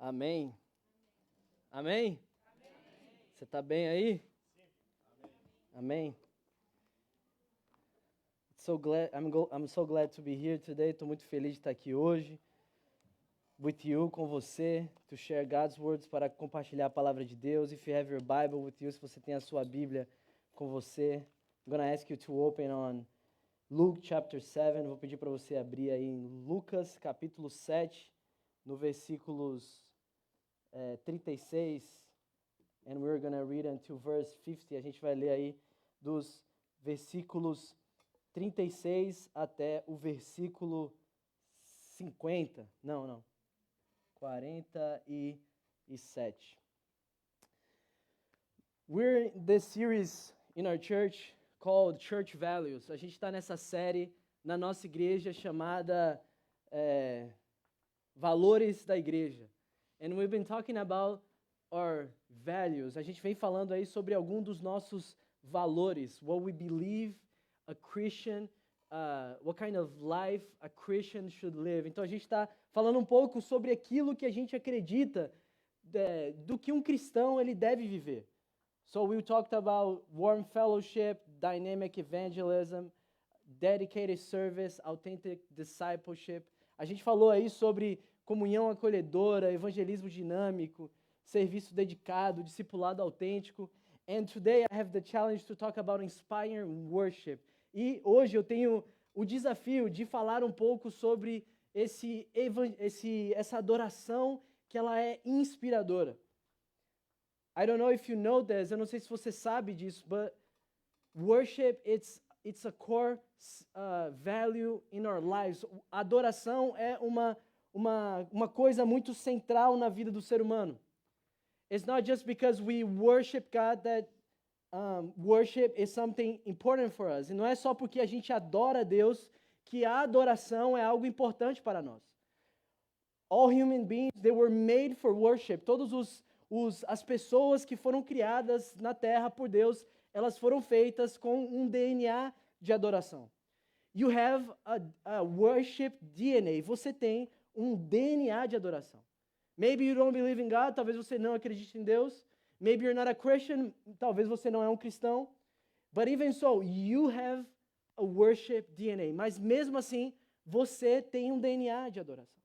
Amém? Amém? Você está bem aí? Amém? I'm so glad to be here today. Estou muito feliz de estar aqui hoje, with you, com você, to share God's words, para compartilhar a palavra de Deus. If you have your Bible with you, se você tem a sua Bíblia com você, I'm going to ask you to open on Luke chapter 7. Vou pedir para você abrir aí em Lucas capítulo 7, no versículos 36, and we're going to read until verse 50. A gente vai ler aí dos versículos 36 até o versículo 50. Não. 47. We're in this series in our church called Church Values. A gente está nessa série na nossa igreja chamada Valores da Igreja. And we've been talking about our values. A gente vem falando aí sobre algum dos nossos valores, what we believe a Christian, what kind of life a Christian should live. Então a gente está falando um pouco sobre aquilo que a gente acredita do que um cristão ele deve viver. So we talked about warm fellowship, dynamic evangelism, dedicated service, authentic discipleship. A gente falou aí sobre comunhão acolhedora, evangelismo dinâmico, serviço dedicado, discipulado autêntico. And today I have the challenge to talk about inspiring worship. E hoje eu tenho o desafio de falar um pouco sobre essa adoração que ela é inspiradora. I don't know if you know this, eu não sei se você sabe disso, but worship, it's a core value in our lives. A adoração é uma coisa muito central na vida do ser humano. It's not just because we worship God that worship is something important for us. E não é só porque a gente adora a Deus que a adoração é algo importante para nós. All human beings, they were made for worship. As pessoas que foram criadas na terra por Deus, elas foram feitas com um DNA de adoração. You have a worship DNA. Você tem um DNA de adoração. Maybe you don't believe in God, talvez você não acredite em Deus. Maybe you're not a Christian, talvez você não é um cristão. But even so, you have a worship DNA. Mas mesmo assim, você tem um DNA de adoração.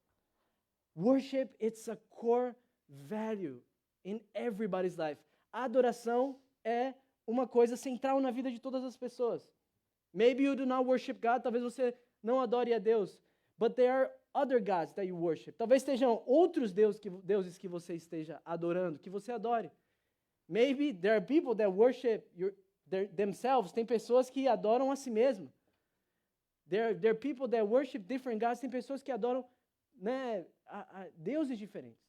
Worship, it's a core value in everybody's life. A adoração é uma coisa central na vida de todas as pessoas. Maybe you do not worship God, talvez você não adore a Deus. But there are other gods that you worship. Talvez estejam outros deuses que você esteja adorando, que você adore. Maybe there are people that worship themselves. Tem pessoas que adoram a si mesmas. There are people that worship different gods. Tem pessoas que adoram a deuses diferentes.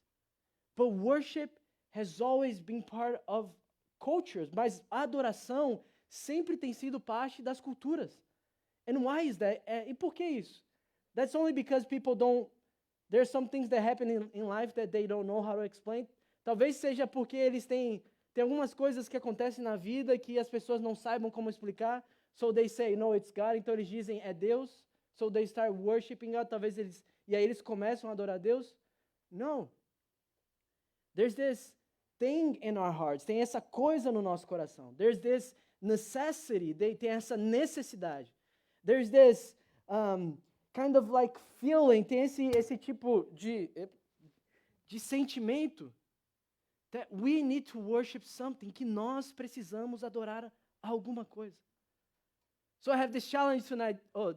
But worship has always been part of cultures. Mas a adoração sempre tem sido parte das culturas. And why is that? E por que isso? That's only because people there's some things that happen in life that they don't know how to explain. Talvez seja porque eles têm algumas coisas que acontecem na vida que as pessoas não saibam como explicar. So they say, no, it's God. Então eles dizem, é Deus. So they start worshiping God. E aí eles começam a adorar a Deus. No. There's this thing in our hearts. Tem essa coisa no nosso coração. There's this necessity. Tem essa necessidade. There's this kind of like feeling, tem esse tipo de sentimento that we need to worship something, que nós precisamos adorar alguma coisa. So I have this challenge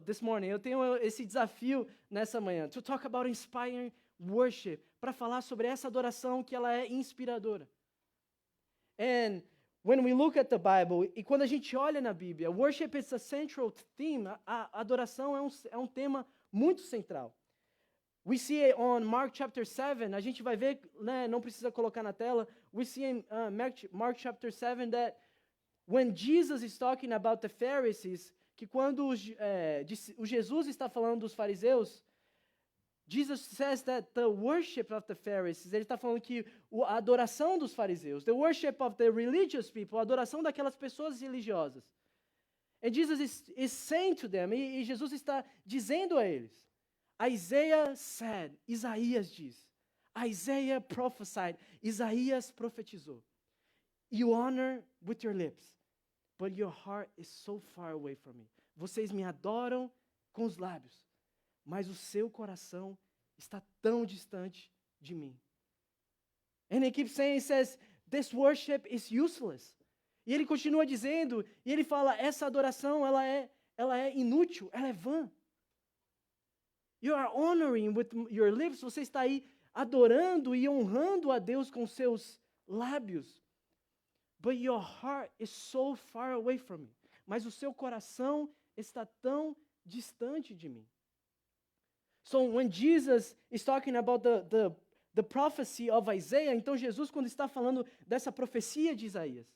this morning. Eu tenho esse desafio nessa manhã to talk about inspiring worship, para falar sobre essa adoração que ela é inspiradora. And when we look at the Bible, e quando a gente olha na Bíblia, worship is a central theme. A adoração é um tema muito central. We see it on Mark chapter 7, a gente vai ver, não precisa colocar na tela. We see in Mark chapter 7 that when Jesus is talking about the Pharisees, que quando o Jesus está falando dos fariseus, Jesus says that the worship of the Pharisees, ele está falando que a adoração dos fariseus, the worship of the religious people, a adoração daquelas pessoas religiosas. And Jesus is saying to them, e Jesus está dizendo a eles, Isaías diz, Isaiah prophesied. Isaías profetizou. You honor with your lips, but your heart is so far away from me. Vocês me adoram com os lábios, mas o seu coração está tão distante de mim. And he keeps saying, he says, this worship is useless. E ele continua dizendo, e ele fala, essa adoração, ela é inútil, ela é vã. You are honoring with your lips, você está aí adorando e honrando a Deus com seus lábios. But your heart is so far away from me. Mas o seu coração está tão distante de mim. So when Jesus is talking about the prophecy of Isaiah, então Jesus, quando está falando dessa profecia de Isaías,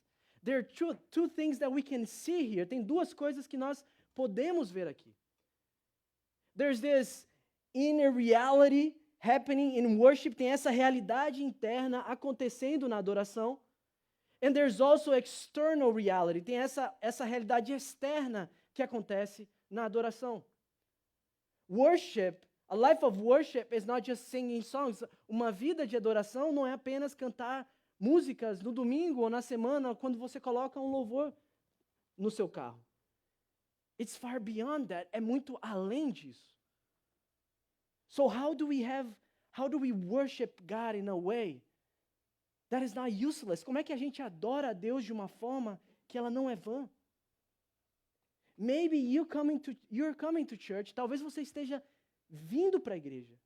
there are two things that we can see here. Tem duas coisas que nós podemos ver aqui. There's this inner reality happening in worship, tem essa realidade interna acontecendo na adoração. And there's also external reality, tem essa realidade externa que acontece na adoração. Worship, a life of worship is not just singing songs. Uma vida de adoração não é apenas cantar músicas no domingo ou na semana, quando você coloca um louvor no seu carro. It's far beyond that, é muito além disso. So how do we worship God in a way that is not useless? Como é que a gente adora a Deus de uma forma que ela não é vã? Maybe you're coming to church, talvez você esteja vindo para a igreja.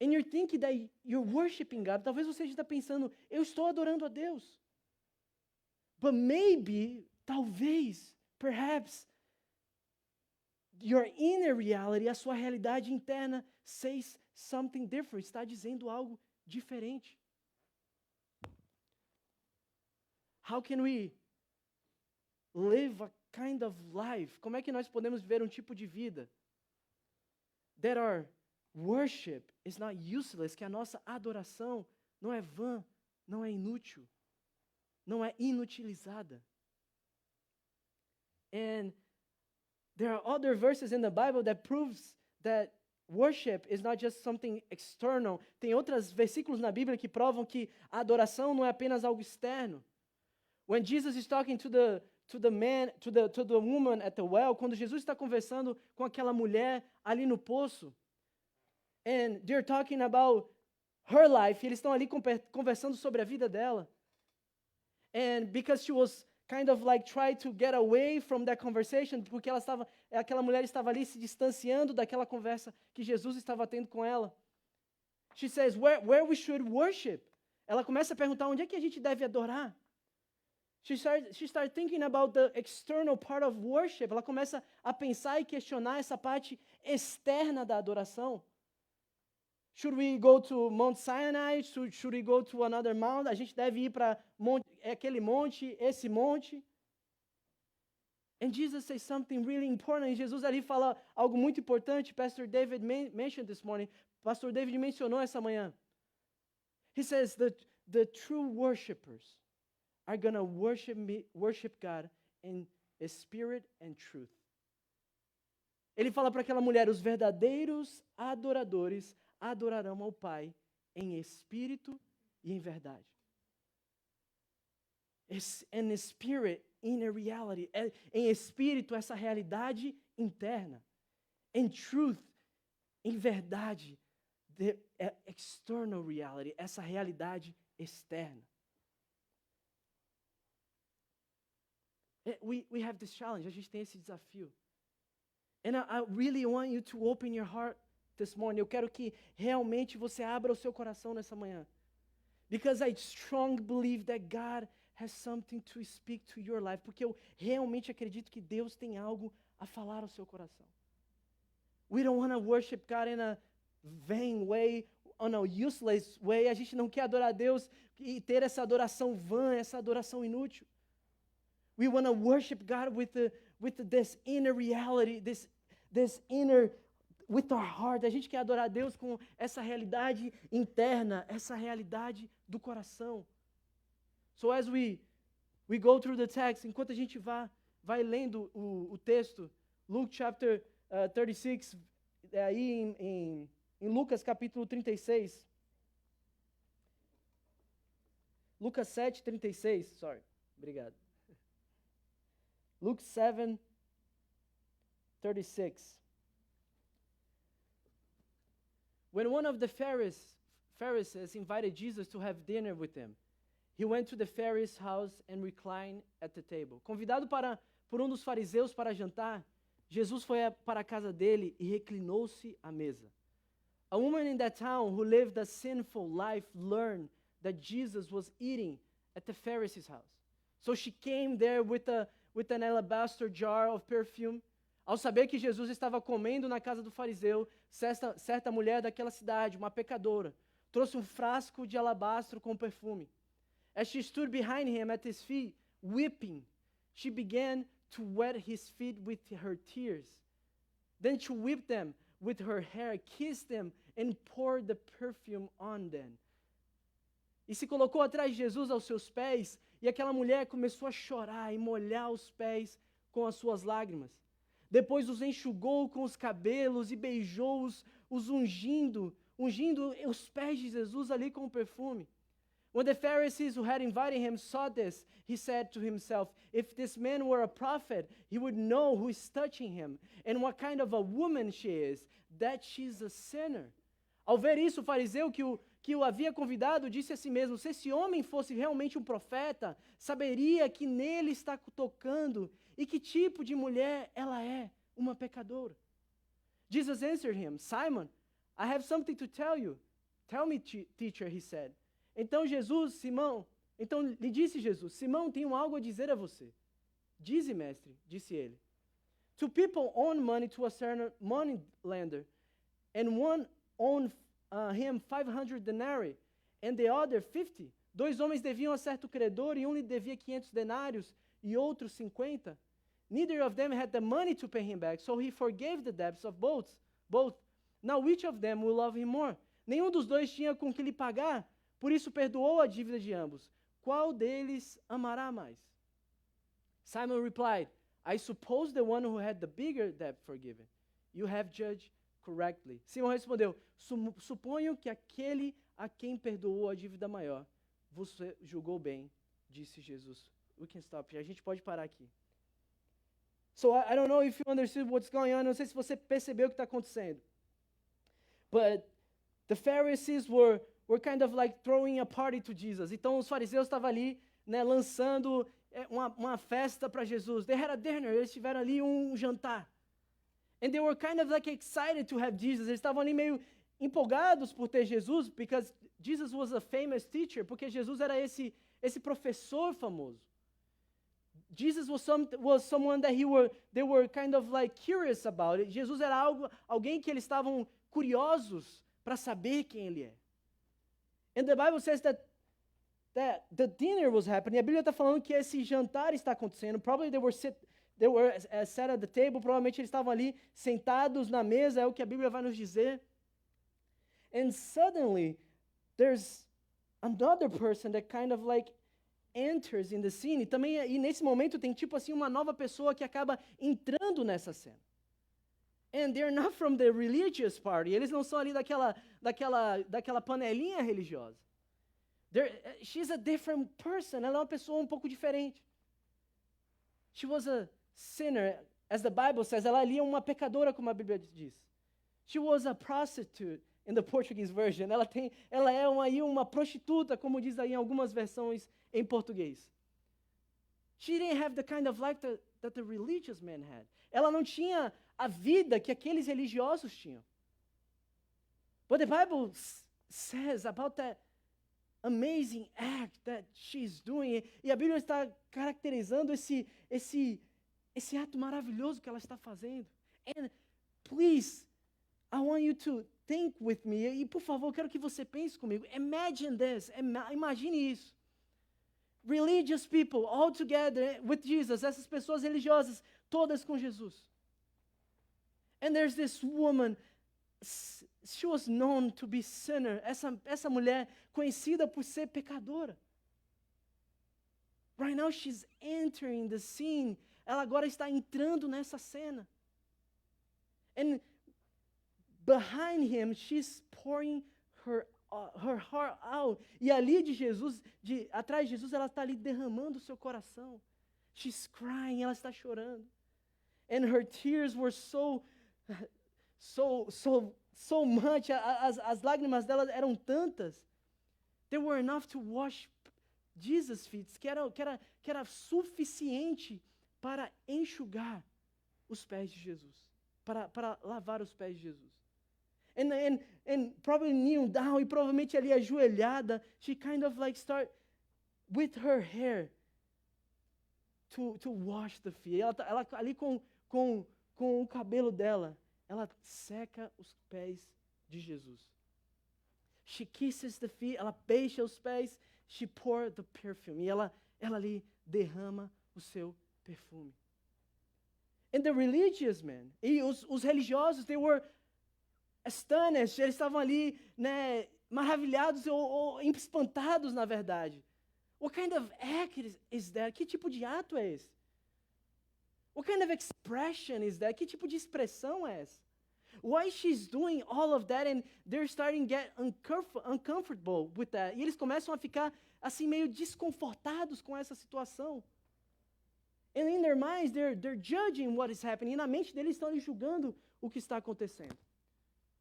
And you're thinking that you're worshiping God. Talvez você esteja pensando, eu estou adorando a Deus. But maybe, talvez, perhaps, your inner reality, a sua realidade interna, says something different, está dizendo algo diferente. How can we live a kind of life? Como é que nós podemos viver um tipo de vida that our worship is not useless, que a nossa adoração não é vã, não é inútil, não é inutilizada? And there are other verses in the Bible that proves that worship is not just something external. Tem outros versículos na Bíblia que provam que a adoração não é apenas algo externo. When Jesus is talking to the woman at the well, quando Jesus está conversando com aquela mulher ali no poço, and they're talking about her life, eles estão ali conversando sobre a vida dela. And because she was kind of like trying to get away from that conversation, porque aquela mulher estava ali se distanciando daquela conversa que Jesus estava tendo com ela. She says, where we should worship. Ela começa a perguntar onde é que a gente deve adorar. She started thinking about the external part of worship. Ela começa a pensar e questionar essa parte externa da adoração. Should we go to Mount Sinai? Should we go to another mount? A gente deve ir para aquele monte, esse monte. And Jesus says something really important. E Jesus ali fala algo muito importante. Pastor David mentioned this morning. Pastor David mencionou essa manhã. He says that the true worshipers are going to worship God in spirit and truth. Ele fala para aquela mulher, os verdadeiros adoradores adorarão ao Pai em espírito e em verdade. In spirit, inner reality. Em espírito, essa realidade interna. In truth, em verdade, the external reality, essa realidade externa. We have this challenge, a gente tem esse desafio. And I really want you to open your heart this morning. Eu quero que realmente você abra o seu coração nessa manhã. Because I strongly believe that God has something to speak to your life. Porque eu realmente acredito que Deus tem algo a falar ao seu coração. We don't want to worship God in a vain way, on a useless way. A gente não quer adorar a Deus e ter essa adoração vã, essa adoração inútil. We want to worship God with this inner reality, this inner, with our heart. A gente quer adorar a Deus com essa realidade interna, essa realidade do coração. So as we go through the text, enquanto a gente vai lendo o texto, Luke chapter 36, aí em Lucas capítulo 36, Lucas 7:36, sorry, obrigado. Luke 7:36. When one of the Pharisees invited Jesus to have dinner with them, he went to the Pharisee's house and reclined at the table. Convidado por um dos fariseus para jantar, Jesus foi para a casa dele e reclinou-se à mesa. A woman in that town who lived a sinful life learned that Jesus was eating at the Pharisee's house. So she came there with an alabaster jar of perfume. Ao saber que Jesus estava comendo na casa do fariseu, certa mulher daquela cidade, uma pecadora, trouxe um frasco de alabastro com perfume. As she stood behind him at his feet, weeping, she began to wet his feet with her tears. Then she whipped them with her hair, kissed them, and poured the perfume on them. E se colocou atrás de Jesus aos seus pés, e aquela mulher começou a chorar e molhar os pés com as suas lágrimas. Depois os enxugou com os cabelos e beijou-os, ungindo os pés de Jesus ali com o perfume. When the Pharisees who had invited him saw this, he said to himself, if this man were a prophet, he would know who is touching him and what kind of a woman she is, that she's a sinner. Ao ver isso, o fariseu que o havia convidado disse a si mesmo, se esse homem fosse realmente um profeta, saberia que nele está tocando e que tipo de mulher ela é, uma pecadora. Jesus answered him, Simon, I have something to tell you. Tell me, teacher, he said. Então lhe disse Jesus, Simão, tenho algo a dizer a você. Dize, mestre, disse ele. Two people owned money to a certain money lender, and one owned him 500 denarii, and the other 50. Dois homens deviam a certo credor, e um lhe devia 500 denários, e outro 50. Neither of them had the money to pay him back, so he forgave the debts of both. Now which of them will love him more? Nenhum dos dois tinha com que lhe pagar, por isso perdoou a dívida de ambos. Qual deles amará mais? Simon replied, I suppose the one who had the bigger debt forgiven. You have judged correctly. Simão respondeu, suponho que aquele a quem perdoou a dívida maior, você julgou bem, disse Jesus. We can stop here. A gente pode parar aqui. So I don't know if you understood what's going on. Não sei se você percebeu o que está acontecendo. But the Pharisees were kind of like throwing a party to Jesus. Então os fariseus estavam ali, né, lançando uma festa para Jesus. They had a dinner. Eles tiveram ali jantar. And they were kind of like excited to have Jesus. Eles estavam ali meio empolgados por ter Jesus, because Jesus was a famous teacher, porque Jesus era esse professor famoso. Jesus was someone that they were kind of like curious about it. Jesus era alguém que eles estavam curiosos para saber quem ele é. And the Bible says that the dinner was happening. A Bíblia está falando que esse jantar está acontecendo. Probably they were sat at the table. Provavelmente eles estavam ali sentados na mesa, é o que a Bíblia vai nos dizer. And suddenly there's another person that kind of like enters in the scene. E nesse momento tem tipo assim uma nova pessoa que acaba entrando nessa cena. And they're not from the religious party. Eles não são ali daquela panelinha religiosa. She's a different person. Ela é uma pessoa um pouco diferente. She was a sinner, as the Bible says. Ela ali é uma pecadora, como a Bíblia diz. She was a prostitute in the Portuguese version. Ela é uma prostituta, como diz aí em algumas versões em português. She didn't have the kind of life that the religious men had. Ela não tinha a vida que aqueles religiosos tinham. But the Bible says about that amazing act that she's doing, e a Bíblia está caracterizando esse ato maravilhoso que ela está fazendo. And please, I want you to think with me, e por favor, quero que você pense comigo. Imagine this, imagine isso. Religious people all together with Jesus, essas pessoas religiosas, todas com Jesus. And there's this woman, she was known to be sinner, essa mulher conhecida por ser pecadora. Right now she's entering the scene, ela agora está entrando nessa cena. And behind him, she's pouring her her heart out. E ali de Jesus, atrás de Jesus, ela está ali derramando o seu coração. She's crying, ela está chorando. And her tears were so much. As lágrimas dela eram tantas. They were enough to wash Jesus' feet, que era suficiente para enxugar os pés de Jesus, para lavar os pés de Jesus. And probably kneel down, e provavelmente ali ajoelhada, she kind of like start with her hair to wash the feet. Ela ali com o cabelo dela, ela seca os pés de Jesus. She kisses the feet, ela beija os pés, she pours the perfume. E ela ali derrama o seu perfume. And the religious men, e os religiosos, they were astonished, eles estavam ali, né, maravilhados ou espantados, na verdade. What kind of act is that? Que tipo de ato é esse? What kind of expression is that? Que tipo de expressão é essa? Why she's doing all of that and they're starting to get uncomfortable with that. E eles começam a ficar assim meio desconfortados com essa situação. And in their minds, they're judging what is happening. E na mente deles estão ali julgando o que está acontecendo.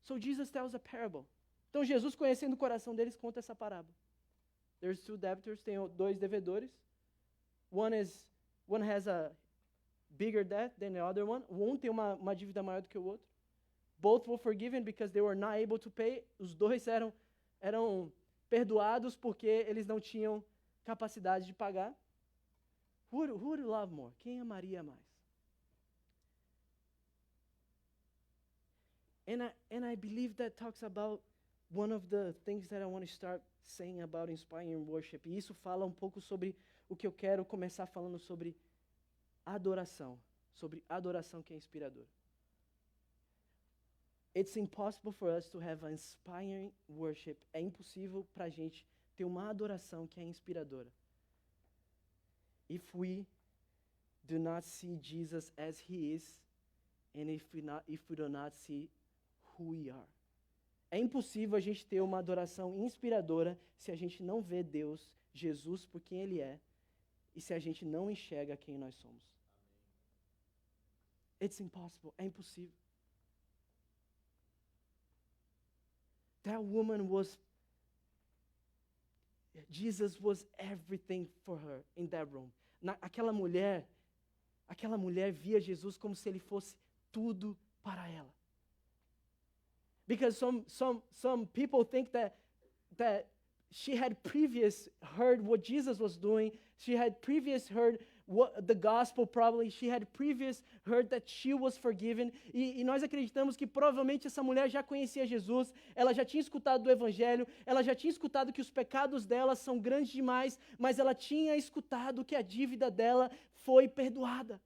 So Jesus tells a parable. Então Jesus, conhecendo o coração deles, conta essa parábola. There's two debtors, tem dois devedores. One has a bigger debt than the other one. Um tem uma dívida maior do que o outro. Both were forgiven because they were not able to pay. Os dois eram perdoados porque eles não tinham capacidade de pagar. Who would you love more? Quem amaria mais? And I believe that talks about one of the things that I want to start saying about inspiring worship. E isso fala um pouco sobre o que eu quero começar falando sobre adoração que é inspiradora. It's impossible for us to have an inspiring worship. É impossível para a gente ter uma adoração que é inspiradora. If we do not see Jesus as He is, and if we do not see who we are. É impossível a gente ter uma adoração inspiradora se a gente não vê Deus, Jesus, por quem Ele é, e se a gente não enxerga quem nós somos. It's impossible. É impossível. That woman Jesus was everything for her in that room. Aquela mulher via Jesus como se Ele fosse tudo para ela. Because some people think that she had previous heard what Jesus was doing. She had previous heard what the gospel probably. She had previous heard that she was forgiven. E nós acreditamos que provavelmente essa mulher já conhecia Jesus. Ela já tinha escutado do evangelho. Ela já tinha escutado que os pecados dela são grandes demais. Mas ela tinha escutado que a dívida dela foi perdoada.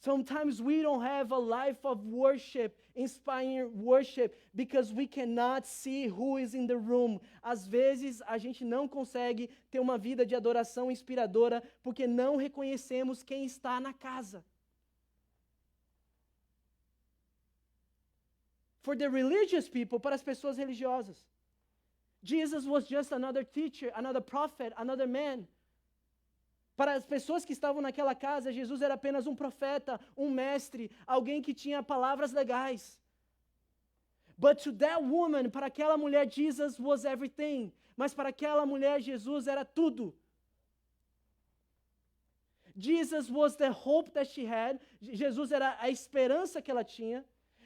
Sometimes we don't have a life of worship, inspiring worship, because we cannot see who is in the room. Às vezes a gente não consegue ter uma vida de adoração inspiradora porque não reconhecemos quem está na casa. For the religious people, para as pessoas religiosas, Jesus was just another teacher, another prophet, another man. Para as pessoas que estavam naquela casa, Jesus era apenas um profeta, um mestre, alguém que tinha palavras legais. But to that woman, para aquela mulher, Jesus was everything. Mas para aquela mulher, Jesus era tudo. Jesus was the hope that she had. Jesus era a esperança que ela tinha.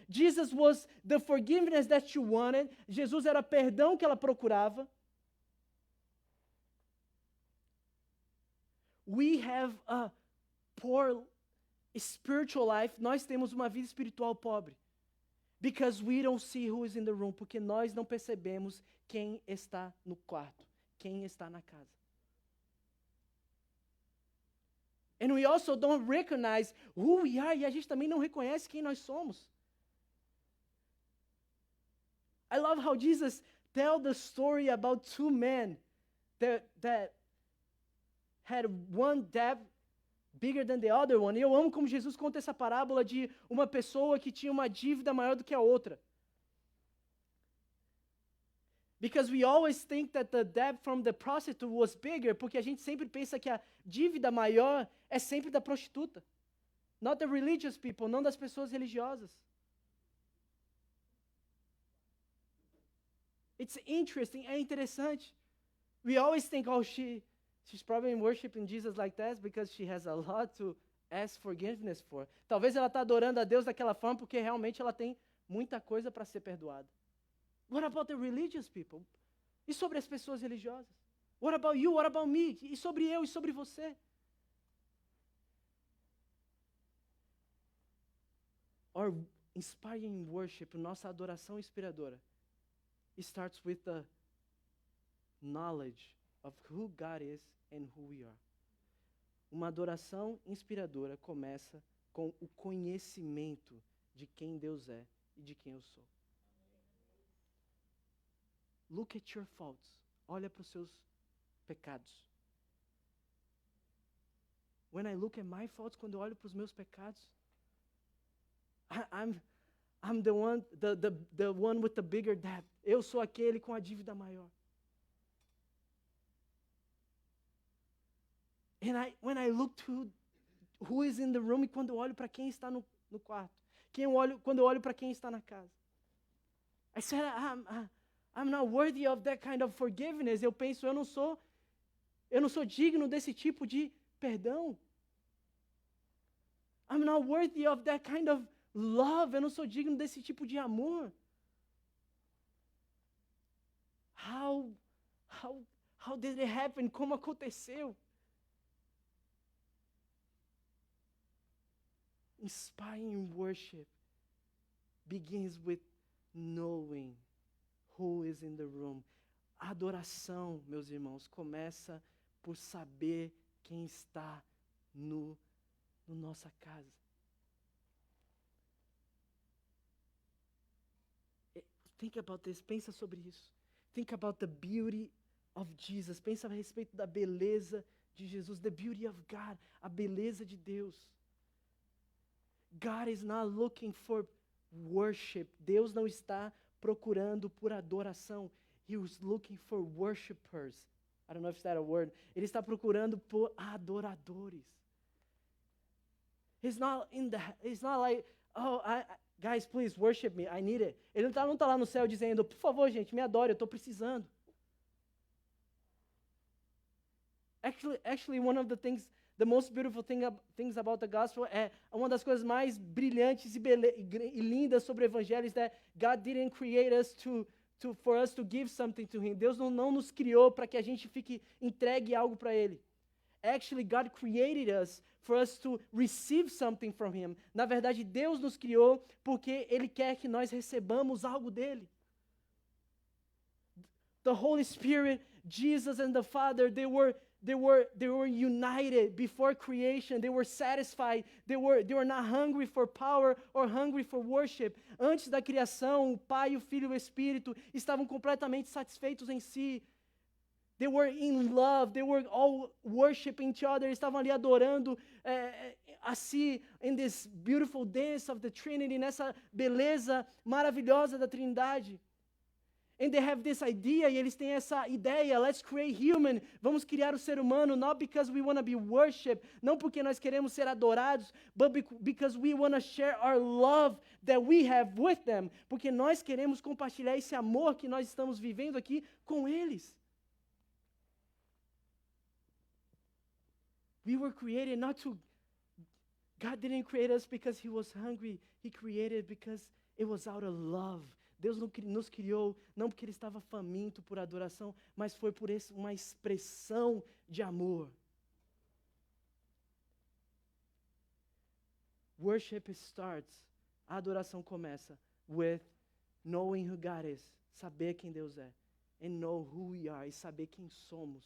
Jesus was the forgiveness that she wanted. Jesus era o perdão que ela procurava. We have a poor spiritual life. Nós temos uma vida espiritual pobre. Because we don't see who is in the room. Porque nós não percebemos quem está no quarto, quem está na casa. And we also don't recognize who we are. E a gente também não reconhece quem nós somos. I love how Jesus tells the story about two men that had one debt bigger than the other one. E eu amo como Jesus conta essa parábola de uma pessoa que tinha uma dívida maior do que a outra. Because we always think that the debt from the prostitute was bigger, porque a gente sempre pensa que a dívida maior é sempre da prostituta. Not the religious people, não das pessoas religiosas. It's interesting, é interessante. We always think, oh, she's probably worshiping Jesus like that because she has a lot to ask forgiveness for. Talvez ela está adorando a Deus daquela forma porque realmente ela tem muita coisa para ser perdoada. What about the religious people? E sobre as pessoas religiosas? What about you? What about me? E sobre eu e sobre você? Our inspiring worship, nossa adoração inspiradora, starts with the knowledge of who God is and who we are. Uma adoração inspiradora começa com o conhecimento de quem Deus é e de quem eu sou. Look at your faults. Olha para os seus pecados. When I look at my faults, quando eu olho para os meus pecados, I'm the one with the bigger debt. Eu sou aquele com a dívida maior. And when I look to who is in the room, e quando eu olho para quem está no quarto, quando eu olho para quem está na casa, I said, I'm not worthy of that kind of forgiveness. Eu penso, eu não sou digno desse tipo de perdão. I'm not worthy of that kind of love. Eu não sou digno desse tipo de amor. How did it happen? Como aconteceu? Inspiring worship begins with knowing who is in the room. A adoração, meus irmãos, começa por saber quem está no nossa casa. Think about this, pensa sobre isso. Think about the beauty of Jesus. Pensa a respeito da beleza de Jesus, the beauty of God, a beleza de Deus. God is not looking for worship. Deus não está procurando por adoração. He was looking for worshipers. I don't know if that's a word. Ele está procurando por adoradores. It's not like, oh, guys, please worship me. I need it. Ele não está lá no céu dizendo, por favor, gente, me adore, eu estou precisando. Actually, one of the most beautiful things about the gospel, uma das coisas mais brilhantes e lindas sobre o evangelho is that God didn't create us for us to give something to Him. Deus não nos criou para que a gente fique entregue algo para Ele. Actually, God created us for us to receive something from Him. Na verdade, Deus nos criou porque Ele quer que nós recebamos algo dele. The Holy Spirit, Jesus and the Father, they were united before creation. They were satisfied. They were not hungry for power or hungry for worship. Antes da criação, o Pai, o Filho e o Espírito estavam completamente satisfeitos em si. They were in love. They were all worshiping each other. Estavam ali adorando a si in this beautiful dance of the Trinity, nessa beleza maravilhosa da Trindade. And they have this idea, e eles têm essa ideia, let's create human, vamos criar o ser humano, not because we want to be worshipped, não porque nós queremos ser adorados, but because we want to share our love that we have with them, porque nós queremos compartilhar esse amor que nós estamos vivendo aqui com eles. We were created God didn't create us because He was hungry, He created because it was out of love. Deus nos criou não porque Ele estava faminto por adoração, mas foi por uma expressão de amor. Worship starts, a adoração começa with knowing who God is, saber quem Deus é, and know who we are, e saber quem somos.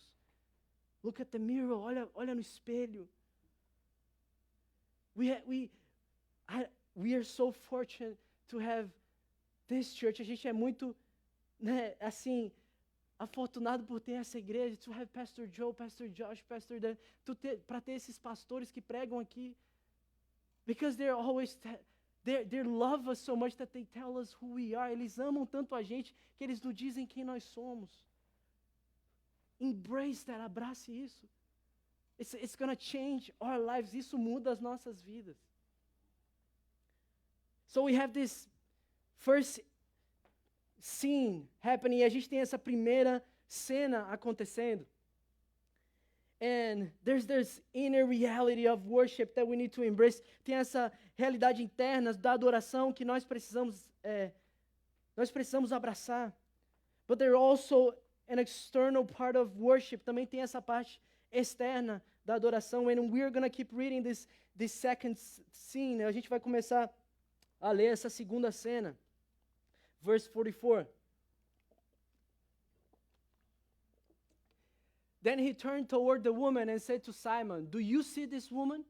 Look at the mirror, olha no espelho. We are so fortunate to have this church. A gente é muito, assim, afortunado por ter essa igreja, to have Pastor Joe, Pastor Josh, Pastor Dan, para ter esses pastores que pregam aqui. Because They love us so much that they tell us who we are. Eles amam tanto a gente que eles nos dizem quem nós somos. Embrace that, abrace isso. It's going to change our lives. Isso muda as nossas vidas. So we have this first scene happening. A gente tem essa primeira cena acontecendo. And there's this inner reality of worship that we need to embrace. Tem essa realidade interna da adoração que nós precisamos abraçar. But there's also an external part of worship. Também tem essa parte externa da adoração. And we're going to keep reading this second scene. A gente vai começar a ler essa segunda cena. Verse 44. Then he turned toward the woman and said to Simon, "Do you see this woman?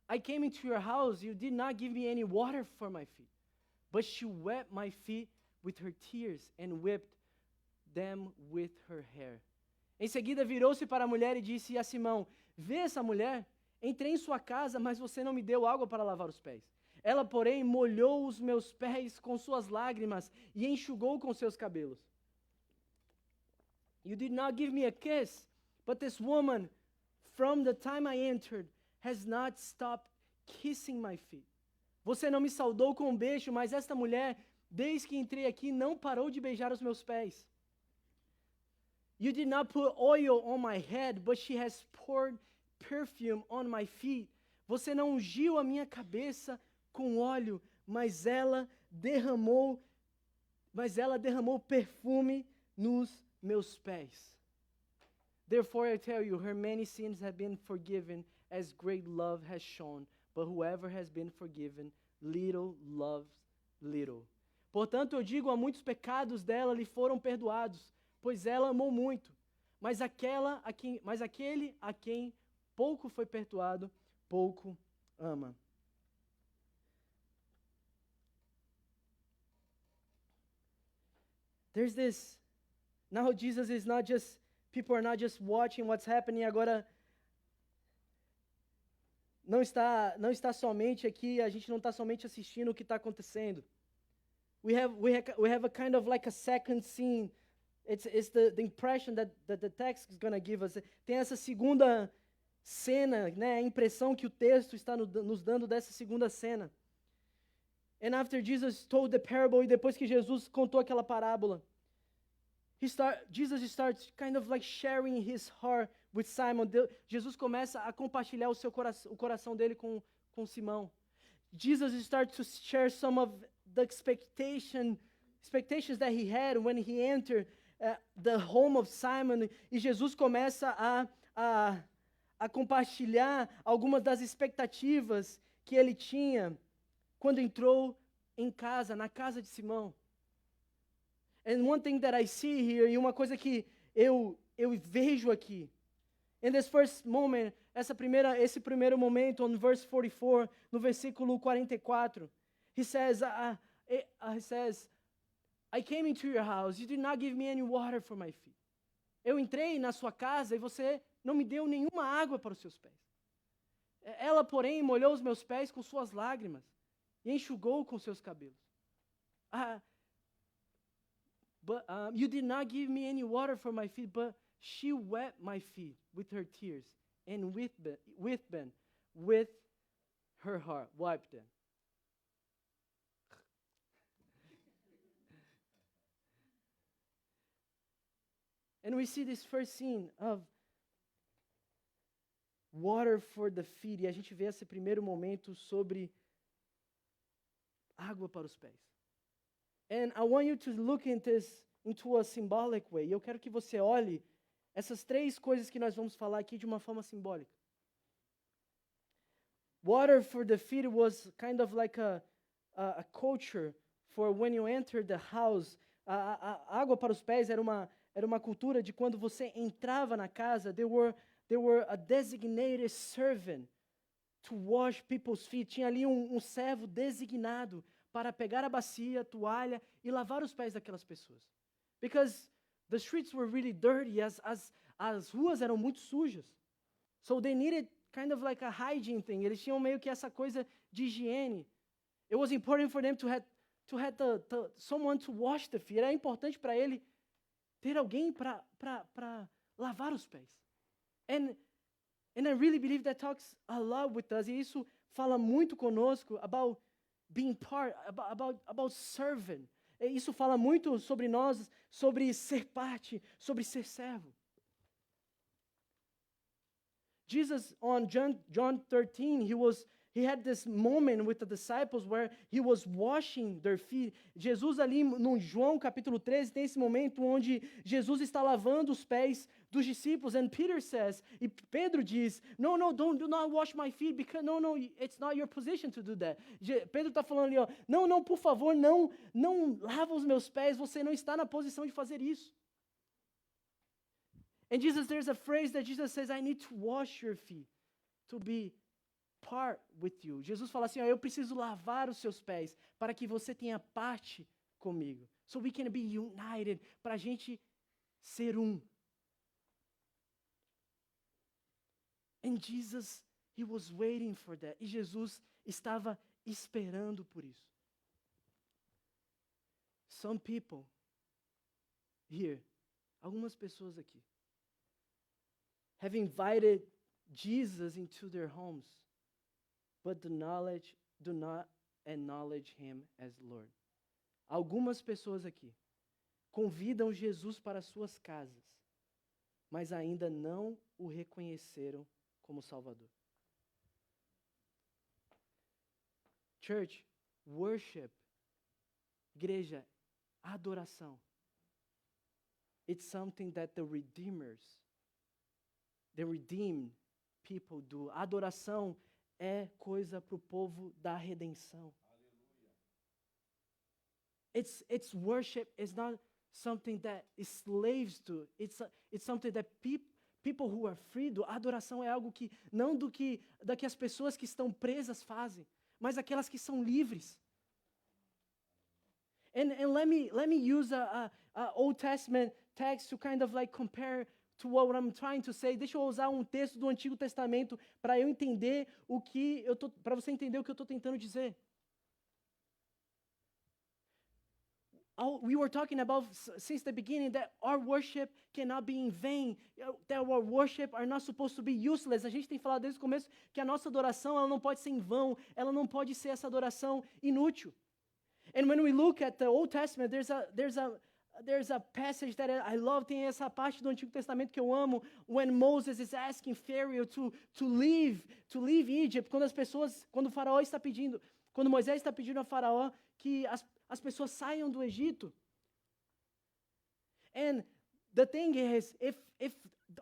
I came into your house. You did not give me any water for my feet, but she wet my feet with her tears and whipped them with her hair." Em seguida virou-se para a mulher e disse a Simão: "Vê essa mulher? Entrei em sua casa, mas você não me deu água para lavar os pés. Ela, porém, molhou os meus pés com suas lágrimas e enxugou com seus cabelos. You did not give me a kiss, but this woman, from the time I entered, has not stopped kissing my feet. Você não me saudou com um beijo, mas esta mulher, desde que entrei aqui, não parou de beijar os meus pés. You did not put oil on my head, but she has poured perfume on my feet. Você não ungiu a minha cabeça com óleo, mas ela derramou perfume nos meus pés. Therefore I tell you, her many sins have been forgiven, as great love has shown. But whoever has been forgiven, little loves little. Portanto, eu digo, a muitos pecados dela lhe foram perdoados, pois ela amou muito. Mas aquele a quem pouco foi perdoado, pouco ama. There's this, now Jesus is not just, people are not just watching what's happening, agora não está somente aqui, a gente não está somente assistindo o que está acontecendo. We have a kind of like a second scene. It's the impression that the text is going to give us. Tem essa segunda cena, né, a impressão que o texto está nos dando dessa segunda cena. And after Jesus told the parable, e depois que Jesus contou aquela parábola, Jesus starts kind of like sharing his heart with Simon. Jesus começa a compartilhar o coração dele com Simão. Jesus starts to share some of the expectations that he had when he entered the home of Simon. E Jesus começa a compartilhar algumas das expectativas que ele tinha quando entrou na casa de Simão. And one thing that I see here, e uma coisa que eu vejo aqui, in this first moment, esse primeiro momento, on verse 44, no versículo 44, he says, I came into your house, you did not give me any water for my feet. Eu entrei na sua casa e você não me deu nenhuma água para os seus pés. Ela, porém, molhou os meus pés com suas lágrimas e enxugou com seus cabelos. You did not give me any water for my feet, but she wet my feet with her tears and with her heart wiped them. And we see this first scene of water for the feet. E a gente vê esse primeiro momento sobre água para os pés. And I want you to look into a symbolic way. E eu quero que você olhe essas três coisas que nós vamos falar aqui de uma forma simbólica. Water for the feet was kind of like a culture for when you enter the house. A água para os pés era uma cultura de quando você entrava na casa, there were a designated servant to wash people's feet. Tinha ali um servo designado para pegar a bacia, a toalha e lavar os pés daquelas pessoas. Because the streets were really dirty, as ruas eram muito sujas. So they needed kind of like a hygiene thing. Eles tinham meio que essa coisa de higiene. It was important for them to have someone to wash the feet. Era importante para ele ter alguém para lavar os pés. And I really believe that talks a lot with us. E isso fala muito conosco about being part, about serving. E isso fala muito sobre nós, sobre ser parte, sobre ser servo. Jesus, on John 13, he had this moment with the disciples where he was washing their feet. Jesus ali no João capítulo 13 tem esse momento onde Jesus está lavando os pés dos discípulos. And Peter says, e Pedro diz, no, do not wash my feet, because no, it's not your position to do that. Pedro está falando ali, ó, não, por favor, não lava os meus pés, você não está na posição de fazer isso. And there's a phrase that Jesus says, I need to wash your feet to be part with you. Jesus fala assim, ó, eu preciso lavar os seus pés para que você tenha parte comigo. So we can be united, para a gente ser um. And Jesus, he was waiting for that. E Jesus estava esperando por isso. Some people here, algumas pessoas aqui, have invited Jesus into their homes, but do not acknowledge him as Lord. Algumas pessoas aqui convidam Jesus para suas casas, mas ainda não o reconheceram como Salvador. Church, worship, igreja, adoração. It's something that the redeemed people do. Adoração é coisa para o povo da redenção. It's worship is not something that slaves do. It's something that people who are free do. Adoração é algo que não do que as pessoas que estão presas fazem, mas aquelas que são livres. And let me use a Old Testament text to kind of like compare to what I'm trying to say. Deixa eu usar um texto do Antigo Testamento para eu entender para você entender o que eu estou tentando dizer. We were talking about since the beginning that our worship cannot be in vain, that our worship are not supposed to be useless. A gente tem falado desde o começo que a nossa adoração ela não pode ser em vão, ela não pode ser essa adoração inútil. And when we look at the Old Testament, there's a passage that I love. Tem essa parte do Antigo Testamento que eu amo, when Moses is asking Pharaoh to leave Egypt, quando o faraó está pedindo, quando Moisés está pedindo a faraó que as pessoas saiam do Egito. And the thing is, if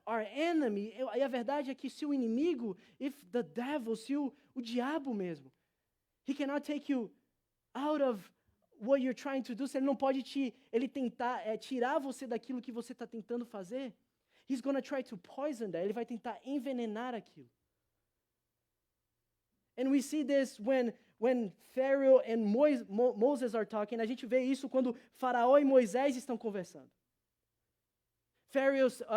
our enemy, e a verdade é que se o inimigo, if the devil, se o diabo mesmo, he cannot take you out of what you're trying to do, se ele não pode tentar tirar você daquilo que você está tentando fazer, he's going to try to poison that, ele vai tentar envenenar aquilo. And we see this when Pharaoh and Moses are talking. A gente vê isso quando Faraó e Moisés estão conversando.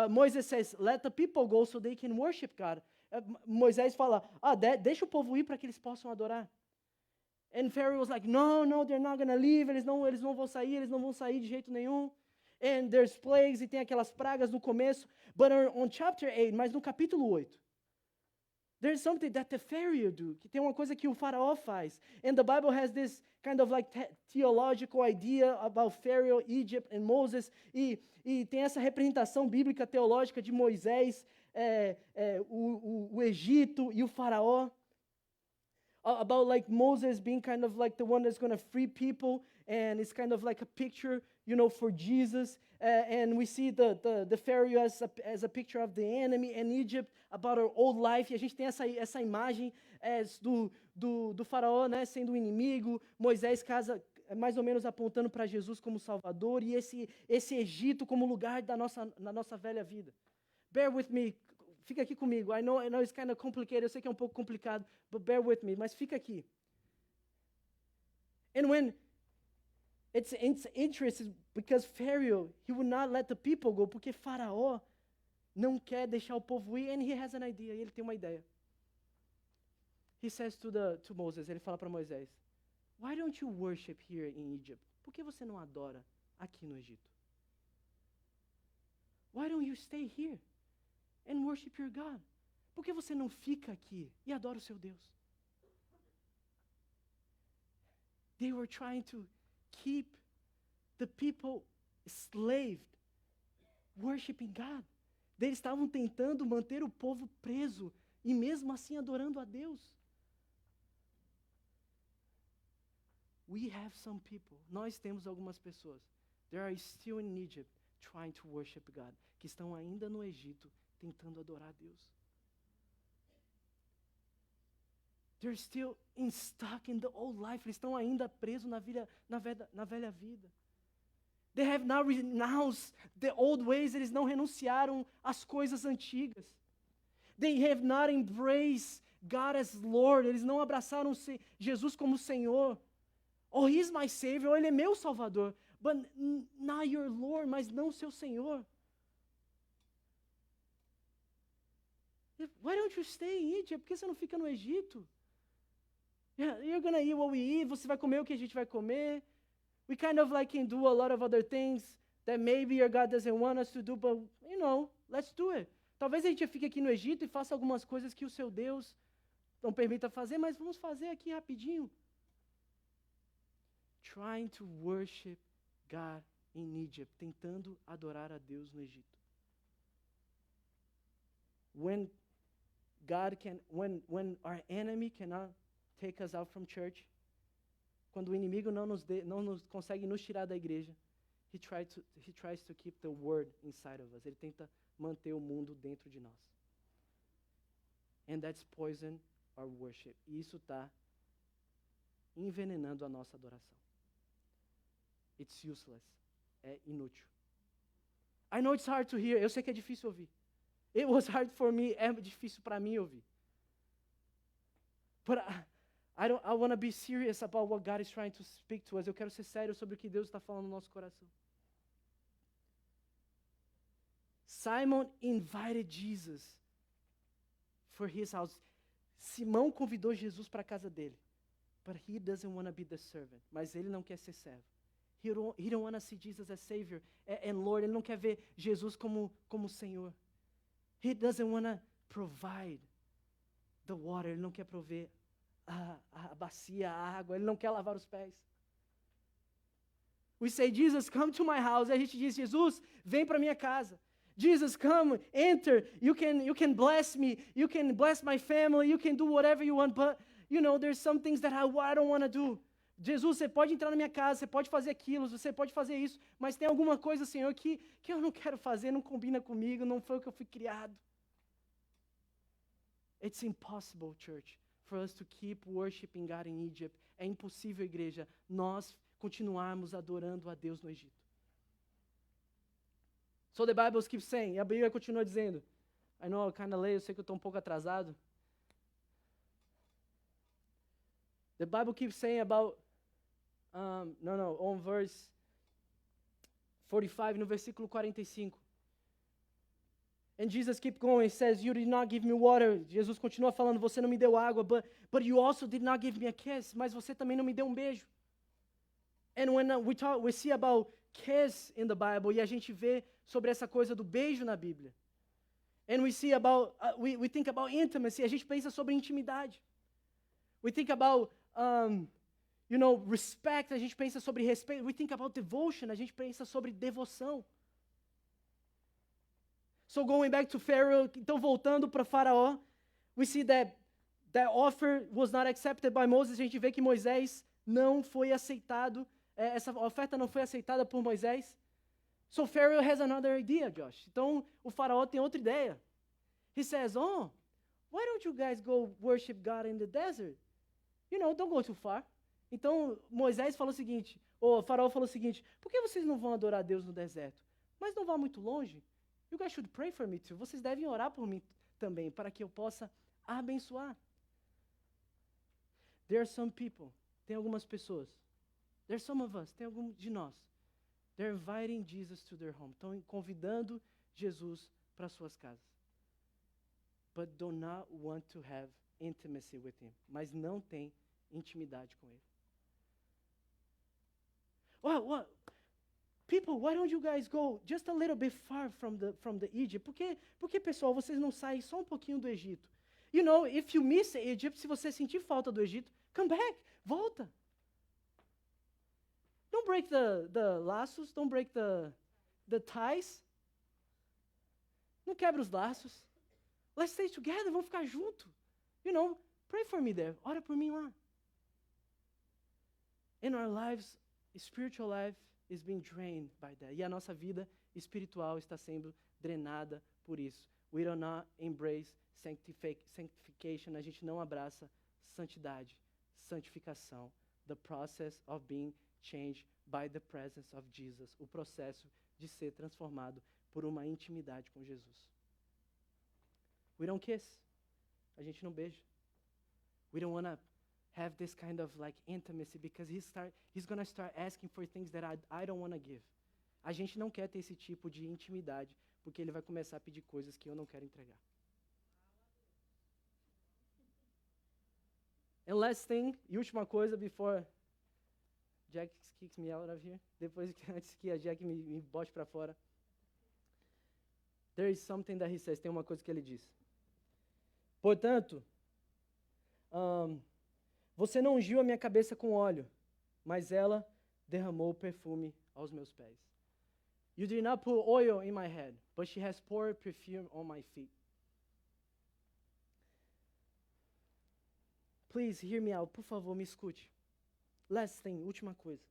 Moses says, let the people go so they can worship God. Moisés fala, deixa o povo ir para que eles possam adorar. And Pharaoh was like, no, they're not going to leave. Eles não vão sair de jeito nenhum. And there's plagues, e tem aquelas pragas no começo. But on chapter 8, mas no capítulo 8, there's something that the Pharaoh do, que tem uma coisa que o faraó faz. And the Bible has this kind of like theological idea about Pharaoh, Egypt and Moses. E tem essa representação bíblica teológica de Moisés, o Egito e o faraó. About like Moses being kind of like the one that's going to free people, and it's kind of like a picture, for Jesus. And we see the Pharaoh as a picture of the enemy, and Egypt about our old life. E a gente tem essa imagem do faraó, né, sendo o inimigo, Moisés mais ou menos apontando para Jesus como Salvador, e esse Egito como lugar da nossa velha vida. Bear with me. Fica aqui comigo. I know it's kind of complicated. Eu sei que é um pouco complicado, but bear with me. Mas fica aqui. And when it's interesting because Pharaoh, he would not let the people go, porque Faraó não quer deixar o povo ir, and he has an idea. Ele tem uma ideia. He says to Moses, ele fala para Moisés, Why don't you worship here in Egypt? Por que você não adora aqui no Egito? Why don't you stay here and worship your God? Por que você não fica aqui e adora o seu Deus? They were trying to keep the people enslaved, worshiping God. Eles estavam tentando manter o povo preso e mesmo assim adorando a Deus. We have some people, nós temos algumas pessoas, they are still in Egypt trying to worship God, que estão ainda no Egito tentando adorar a Deus. They're still stuck in the old life, eles estão ainda presos na velha vida. They have not renounced the old ways, eles não renunciaram às coisas antigas. They have not embraced God as Lord, eles não abraçaram Jesus como Senhor. Oh, He's my Savior, Ele é meu Salvador. But not your Lord, mas não seu Senhor. Why don't you stay in Egypt? Por que você não fica no Egito? Yeah, you're gonna eat what we eat, você vai comer o que a gente vai comer. We kind of like can do a lot of other things that maybe your God doesn't want us to do, but let's do it. Talvez a gente fique aqui no Egito e faça algumas coisas que o seu Deus não permita fazer, mas vamos fazer aqui rapidinho. Trying to worship God in Egypt, tentando adorar a Deus no Egito. When our enemy cannot take us out from church, quando o inimigo não nos consegue nos tirar da igreja, he tries to keep the word inside of us. Ele tenta manter o mundo dentro de nós. And that's poison our worship. E isso está envenenando a nossa adoração. It's useless. É inútil. I know it's hard to hear. Eu sei que é difícil ouvir. It was hard for me. É difícil para mim ouvir. But I want to be serious about what God is trying to speak to us. Eu quero ser sério sobre o que Deus está falando no nosso coração. Simon invited Jesus for his house. Simão convidou Jesus para a casa dele. But he doesn't want to be the servant. Mas ele não quer ser servo. He don't want to see Jesus as Savior and Lord. Ele não quer ver Jesus como Senhor. He doesn't want to provide the water. Ele não quer prover a bacia, a água. Ele não quer lavar os pés. We say, Jesus, come to my house. E a gente diz, Jesus, vem para minha casa. Jesus, come, enter. You can bless me. You can bless my family. You can do whatever you want. But, there's some things that I don't want to do. Jesus, você pode entrar na minha casa, você pode fazer aquilo, você pode fazer isso, mas tem alguma coisa, Senhor, que eu não quero fazer, não combina comigo, não foi o que eu fui criado. It's impossible, church, for us to keep worshiping God in Egypt. É impossível, igreja, nós continuarmos adorando a Deus no Egito. So the Bible keeps saying, e a Bíblia continua dizendo, I know, I kind of late, eu sei que eu estou um pouco atrasado. The Bible keeps saying about, on verse 45, no versículo 45. And Jesus keeps going, says, you did not give me water. Jesus continua falando, você não me deu água, but you also did not give me a kiss. Mas você também não me deu um beijo. And when we see about kiss in the Bible, e a gente vê sobre essa coisa do beijo na Bíblia. And we see about, we think about intimacy, a gente pensa sobre intimidade. We think about, respect, a gente pensa sobre respeito. We think about devotion, a gente pensa sobre devoção. So going back to Pharaoh, então voltando para Faraó, we see that offer was not accepted by Moses. A gente vê que Moisés não foi aceitado, essa oferta não foi aceitada por Moisés. So Pharaoh has another idea, Josh. Então o Faraó tem outra ideia. He says, why don't you guys go worship God in the desert? Don't go too far. Então Moisés falou o seguinte, o Faraó falou o seguinte, por que vocês não vão adorar a Deus no deserto? Mas não vá muito longe. You guys should pray for me too. Vocês devem orar por mim também, para que eu possa abençoar. There are some people, tem algumas pessoas, there's some of us, tem algum de nós, they're inviting Jesus to their home. Estão convidando Jesus para suas casas. But do not want to have intimacy with him. Mas não tem intimidade com ele. What? People, why don't you guys go just a little bit far from the Egypt? Porque, pessoal, vocês não saem só um pouquinho do Egito? You know, if you miss Egypt, se você sentir falta do Egito, come back, volta. Don't break the laços, don't break the ties. Não quebra os laços. Let's stay together, vamos ficar junto. You know, pray for me there. Ora por mim lá. In our lives, spiritual life is being drained by that. E a nossa vida espiritual está sendo drenada por isso. We do not embrace sanctification. A gente não abraça santidade, santificação. The process of being changed by the presence of Jesus. O processo de ser transformado por uma intimidade com Jesus. We don't kiss. A gente não beija. We don't want to have this kind of like intimacy because he's going to start asking for things that I don't want to give. A gente não quer ter esse tipo de intimidade porque ele vai começar a pedir coisas que eu não quero entregar. And last thing, e última coisa before Jack kicks me out of here, antes que a Jack me bote para fora. There is something that he says, tem uma coisa que ele diz. Portanto, você não ungiu a minha cabeça com óleo, mas ela derramou perfume aos meus pés. You did not put oil in my head, but she has poured perfume on my feet. Please hear me out, por favor, me escute. Last thing, última coisa.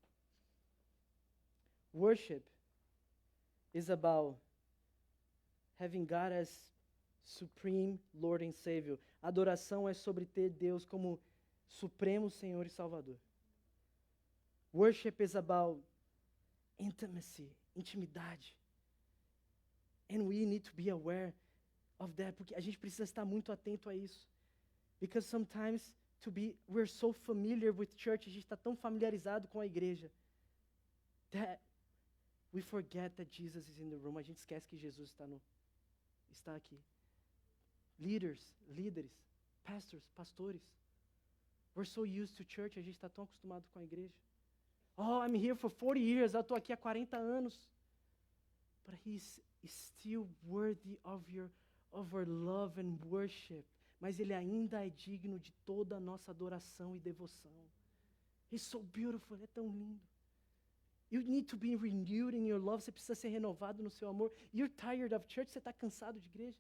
Worship is about having God as supreme Lord and Savior. Adoração é sobre ter Deus como Supremo Senhor e Salvador. Worship is about intimacy, intimidade. And we need to be aware of that, porque a gente precisa estar muito atento a isso. Because sometimes we're so familiar with church, a gente está tão familiarizado com a igreja, that we forget that Jesus is in the room. A gente esquece que Jesus está aqui. Líderes, pastores. We're so used to church, a gente está tão acostumado com a igreja. Oh, I'm here for 40 years, eu estou aqui há 40 anos. But he's still worthy of our love and worship. Mas ele ainda é digno de toda a nossa adoração e devoção. He's so beautiful, é tão lindo. You need to be renewed in your love, você precisa ser renovado no seu amor. You're tired of church, você está cansado de igreja.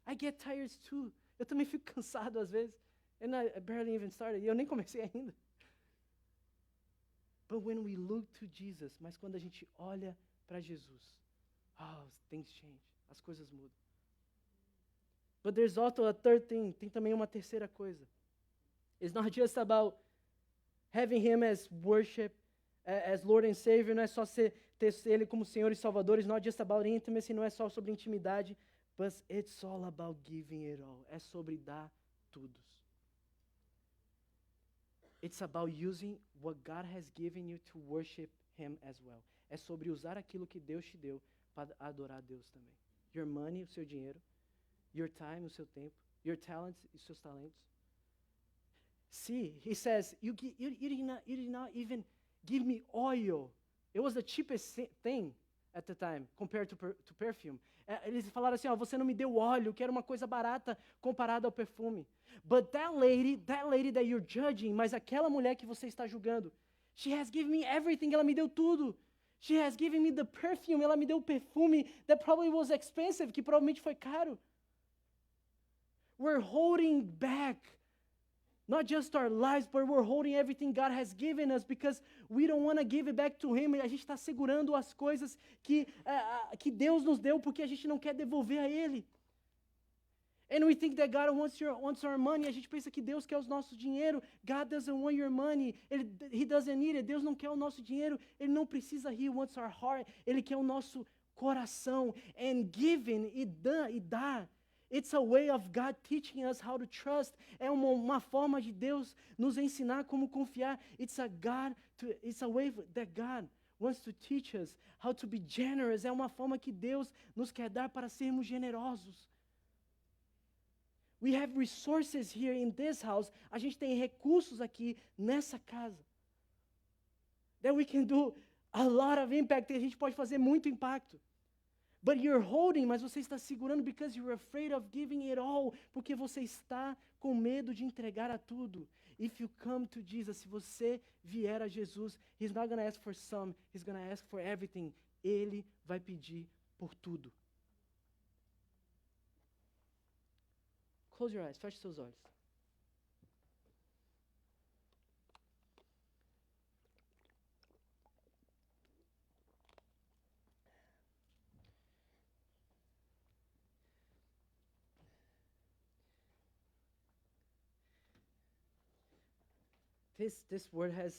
I get tired too. Eu também fico cansado às vezes. And I barely even started. E eu nem comecei ainda. But when we look to Jesus, mas quando a gente olha para Jesus, things change. As coisas mudam. But there's also a third thing. Tem também uma terceira coisa. It's not just about having Him as worship, as Lord and Savior. Não é só ter Ele como Senhor e Salvador. It's not just about intimacy. Não é só sobre intimidade. But it's all about giving it all. É sobre dar tudo. It's about using what God has given you to worship Him as well. É sobre usar aquilo que Deus te deu para adorar a Deus também. Your money, o seu dinheiro. Your time, o seu tempo. Your talents, os seus talentos. See, he says, you did not even give me oil. It was the cheapest thing at the time, compared to perfume. Eles falaram assim, você não me deu óleo, que era uma coisa barata comparada ao perfume. But that lady that you're judging, mas aquela mulher que você está julgando, she has given me everything, ela me deu tudo. She has given me the perfume, ela me deu o perfume that probably was expensive, que provavelmente foi caro. We're holding back, not just our lives, but we're holding everything God has given us because we don't want to give it back to Him. A gente está segurando as coisas que Deus nos deu porque a gente não quer devolver a Ele. And we think that God wants our money. A gente pensa que Deus quer o nosso dinheiro. God doesn't want your money. He doesn't need it. Deus não quer o nosso dinheiro. Ele não precisa. He wants our heart. Ele quer o nosso coração. And giving e dar. It's a way of God teaching us how to trust. É uma forma de Deus nos ensinar como confiar. It's a way that God wants to teach us how to be generous. É uma forma que Deus nos quer dar para sermos generosos. We have resources here in this house. A gente tem recursos aqui nessa casa. That we can do a lot of impact, a gente pode fazer muito impacto. But you're holding, mas você está segurando because you're afraid of giving it all, porque você está com medo de entregar a tudo. If you come to Jesus, se você vier a Jesus, He's not going to ask for some, He's going to ask for everything. Ele vai pedir por tudo. Close your eyes, feche seus olhos. This word has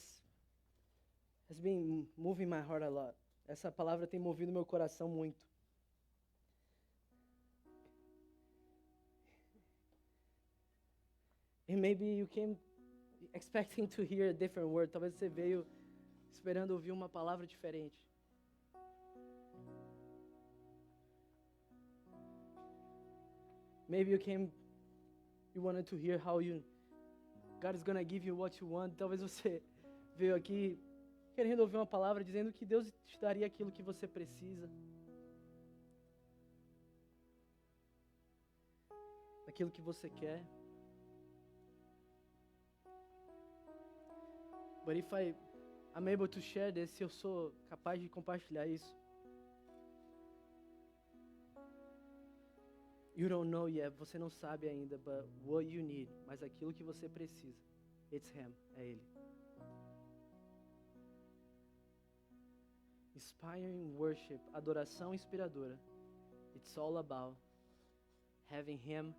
been moving my heart a lot. Essa palavra tem movido meu coração muito. And maybe you came expecting to hear a different word. Talvez você veio esperando ouvir uma palavra diferente. Maybe you wanted to hear how God is going to give you what you want. Talvez você veio aqui querendo ouvir uma palavra dizendo que Deus te daria aquilo que você precisa. Aquilo que você quer. But if I'm able to share this, se eu sou capaz de compartilhar isso. You don't know yet, você não sabe ainda, but what you need, mas aquilo que você precisa, it's Him, é Ele. Inspiring worship, adoração inspiradora, it's all about having Him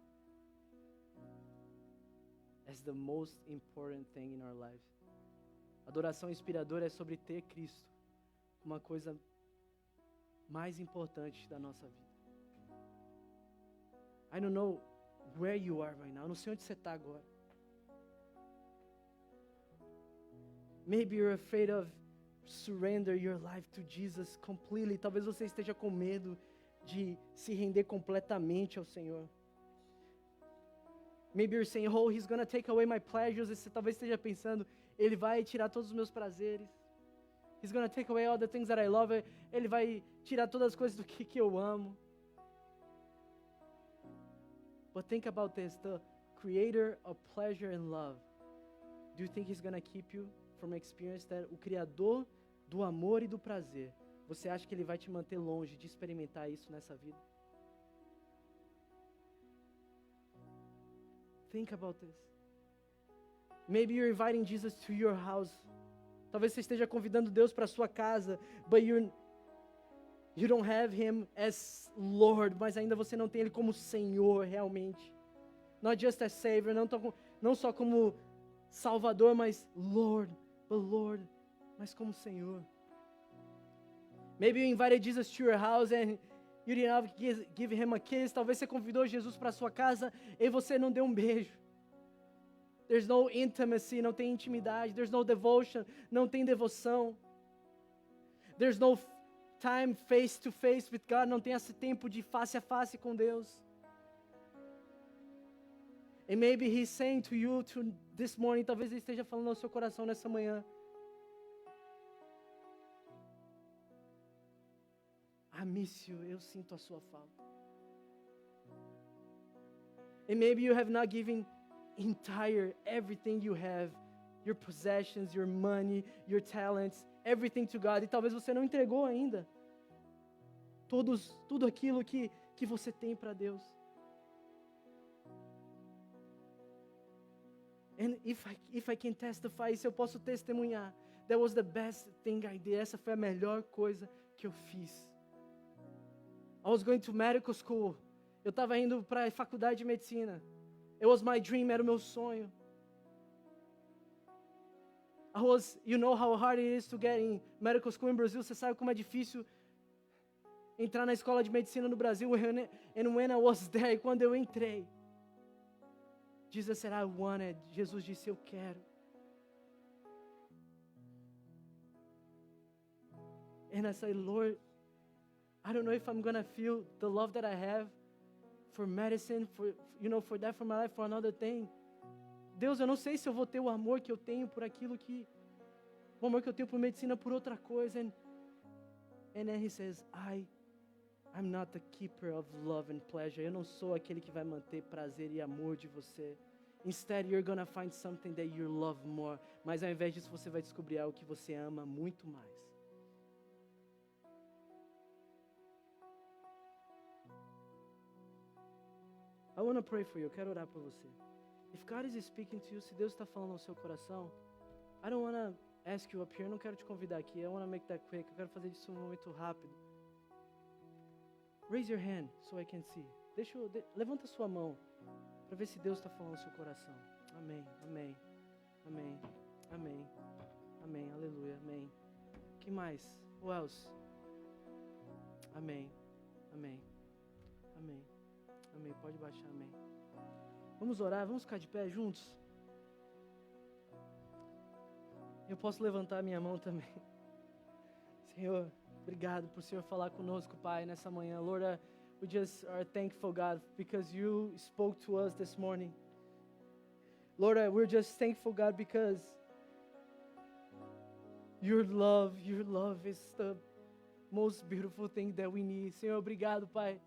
as the most important thing in our lives. Adoração inspiradora é sobre ter Cristo, uma coisa mais importante da nossa vida. I don't know where you are right now. Eu não sei onde você está agora. Maybe you're afraid of surrender your life to Jesus completely. Talvez você esteja com medo de se render completamente ao Senhor. Maybe you're saying, oh, He's going to take away my pleasures. Você talvez esteja pensando, Ele vai tirar todos os meus prazeres. He's going to take away all the things that I love. Ele vai tirar todas as coisas do que eu amo. But think about this, the creator of pleasure and love. Do you think He's going to keep you from experience that? O criador do amor e do prazer. Você acha que Ele vai te manter longe de experimentar isso nessa vida? Think about this. Maybe you're inviting Jesus to your house. Talvez você esteja convidando Deus para sua casa, but you don't have Him as Lord, mas ainda você não tem Ele como Senhor realmente. Not just as Savior, não só como Salvador, mas Lord, mas como Senhor. Maybe you invited Jesus to your house and you didn't have to give Him a kiss. Talvez você convidou Jesus para sua casa e você não deu um beijo. There's no intimacy, não tem intimidade. There's no devotion, não tem devoção. There's no time face to face with God, não tem esse tempo de face a face com Deus. And maybe He's saying to you this morning, talvez Ele esteja falando ao seu coração nessa manhã. I miss you, eu sinto a sua falta. And maybe you have not given everything you have, your possessions, your money, your talents, everything to God. E talvez você não entregou ainda tudo aquilo que você tem para Deus. And if I can testify, se eu posso testemunhar, that was the best thing I did. Essa foi a melhor coisa que eu fiz. I was going to medical school. Eu estava indo para a faculdade de medicina. It was my dream, era o meu sonho. You know how hard it is to get in medical school in Brazil. Você sabe como é difícil entrar na escola de medicina no Brasil. And when I was there, quando eu entrei, Jesus said, I want it. Jesus disse, eu quero. And I said, Lord, I don't know if I'm going to feel the love that I have for medicine, for that, for my life, for another thing. Deus, eu não sei se eu vou ter o amor que eu tenho por aquilo o amor que eu tenho por medicina por outra coisa. And And then he says, I'm not the keeper of love and pleasure. Eu não sou aquele que vai manter prazer e amor de você. Instead, you're gonna find something that you love more. Mas ao invés disso, você vai descobrir algo que você ama muito mais. I want to pray for you. Eu quero orar por você. If God is speaking to you, se Deus está falando ao seu coração, I don't want to ask you up here. Eu não quero te convidar aqui. I want to make that quick. Eu quero fazer isso muito rápido. Raise your hand so I can see. Levanta sua mão para ver se Deus está falando ao seu coração. Amém, amém, amém, amém, amém, aleluia, amém. Que mais? Who else? Amém, amém, amém, amém. Pode baixar, amém. Vamos orar, vamos ficar de pé juntos? Eu posso levantar a minha mão também. Senhor, obrigado por o Senhor falar conosco, Pai, nessa manhã. Lord, we just are thankful, God, because you spoke to us this morning. Lord, we're just thankful, God, because your love is the most beautiful thing that we need. Senhor, obrigado, Pai,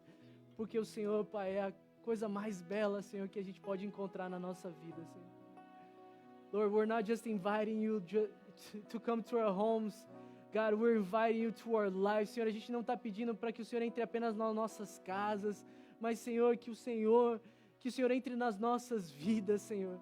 porque o Senhor, Pai, é a coisa mais bela, Senhor, que a gente pode encontrar na nossa vida, Senhor. Lord, we're not just inviting you to come to our homes. God, we're inviting you to our lives. Senhor, a gente não está pedindo para que o Senhor entre apenas nas nossas casas, mas, Senhor, que o Senhor entre nas nossas vidas, Senhor.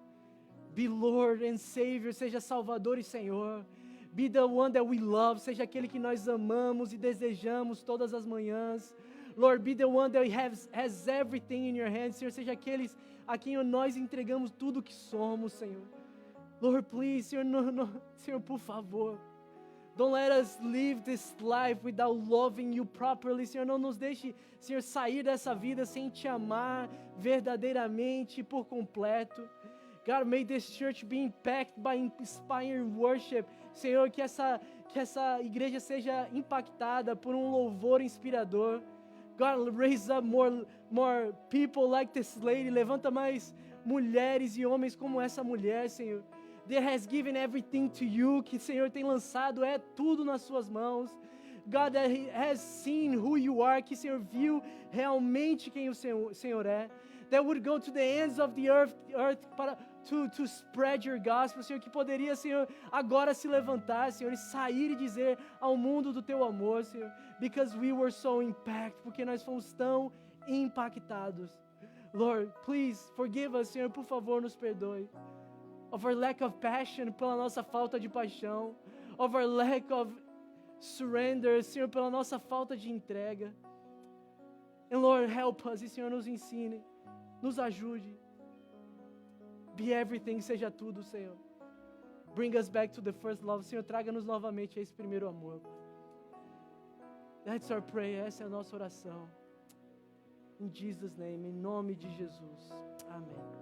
Be Lord and Savior, seja Salvador e Senhor. Be the one that we love, seja aquele que nós amamos e desejamos todas as manhãs. Lord, be the one that has everything in your hands, Senhor, seja aqueles a quem nós entregamos tudo o que somos, Senhor. Lord, please, Senhor, Senhor, por favor. Don't let us live this life without loving you properly. Senhor, não nos deixe, Senhor, sair dessa vida sem te amar verdadeiramente por completo. God, may this church be impacted by inspiring worship. Senhor, que essa igreja seja impactada por um louvor inspirador. God, raise up more people like this lady. Levanta mais mulheres e homens como essa mulher, Senhor. That has given everything to you, que o Senhor tem lançado tudo nas suas mãos. God, that has seen who you are, que o Senhor viu realmente quem o Senhor é. That would go to the ends of the earth to spread your gospel, Senhor, que poderia, Senhor, agora se levantar, Senhor, e sair e dizer ao mundo do teu amor, Senhor, because we were so impacted, porque nós fomos tão impactados. Lord, please forgive us, Senhor, por favor, nos perdoe. Of our lack of passion, pela nossa falta de paixão. Of our lack of surrender, Senhor, pela nossa falta de entrega. And Lord, help us, e Senhor, nos ensine, nos ajude. Be everything, seja tudo, Senhor. Bring us back to the first love. Senhor, traga-nos novamente a esse primeiro amor. That's our prayer, essa é a nossa oração. In Jesus' name, em nome de Jesus. Amém.